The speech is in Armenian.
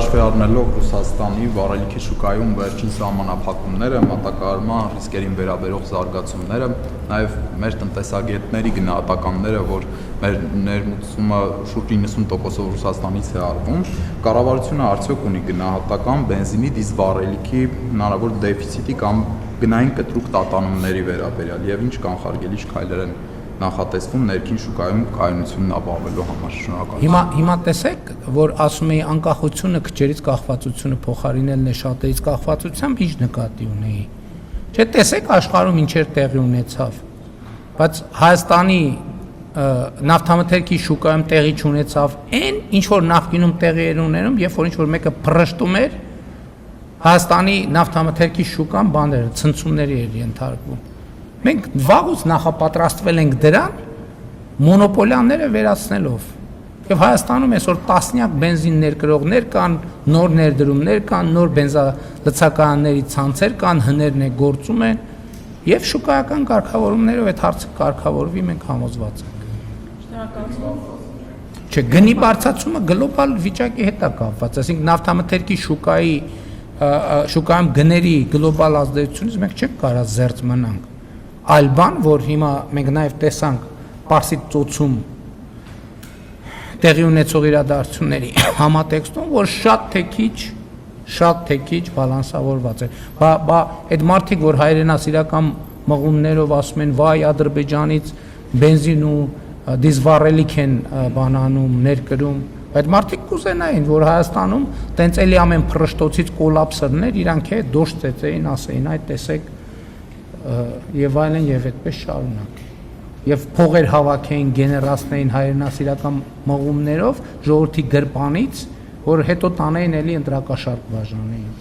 հաշվի առնելով Ռուսաստանի վառելիքի շուկայում վերջին սահմանափակումները, մատակարարման ռիսկերին վերաբերող զարգացումները, նաև մեր տնտեսագետների գնահատականները, որ մեր ներմուծումը շուրջ 90%-ով Ռուսաստանից է արվում, կառավարությունը արդյոք ունի գնահատական բենզինի դիզվառելիքի հնարավոր դեֆիցիտի կամ գնային կտրուկ տատանումների վերաբերյալ եւ ինչ կանխարգելիչ քայլեր են նախատեսվում ներքին շուկայում կայունությունն ապահովելու համար։ Շնորհակալություն։ Հիմա տեսեք, որ ասում էի անկախությունը քչերից կախվածությունը փոխարինելն է շատերից կախվածությամբ ինչ նկատի ունեի։ Չէ, տեսեք աշխարհում ինչեր տեղի ունեցավ։ Բայց Հայաստանի նավթամթերքի շուկայում տեղի չունեցավ այն ինչ որ նախկինում տեղի էր ունենում, երբ որ ինչ որ մեկը փռշտում էր, Հայաստանի նավթամթերքի շուկան բաներ ցնցումների էր ենթարկվում։ Մենք վաղուց նախապատրաստվել ենք դրան մոնոպոլիաները վերացնելով։ Եվ Հայաստանում այսօր տասնյակ բենզին ներկրողներ կան, նոր ներդրումներ կան, նոր բենզալցակայանների ցանցեր կան, հներն է գործում են, եւ շուկայական կարգավորումներով այդ հարցը կարգավորվի, մենք համոզված ենք։ Շնորհակալություն։ Չէ, գնի բարձրացումը գլոբալ վիճակի հետ է կապված, այսինքն նավթամթերքի շուկայում գների գլոբալ ազդեցությունից մենք չենք կարող զերծ մնանք։ Այլ բան, որ հիմա մենք նաև տեսանք Պարսից ծոցում տեղի ունեցող իրադարձությունների համատեքստում, որ շատ թե քիչ բալանսավորված է։ Այդ մարդիկ, որ հայրենասիրական մղումներով ասում են, վայ Ադրբեջանից բենզին ու դիզվառելիք են բանանում, ներկրում, այդ մարդիկ կուզենային, որ Հայաստանում տենց էլի ամեն փռշտոցից կոլապսերներ, իրանք է դոշ ծեծեին, ասեին, այդ տեսեք եւ այլն եւ այդպես շարունակ եւ փողեր հավաքեին գեներացնեին հայրենասիրական մղումներով ժողովրդի գրպանից որ հետո տանեին էլի ընտրակաշարք բաժանեին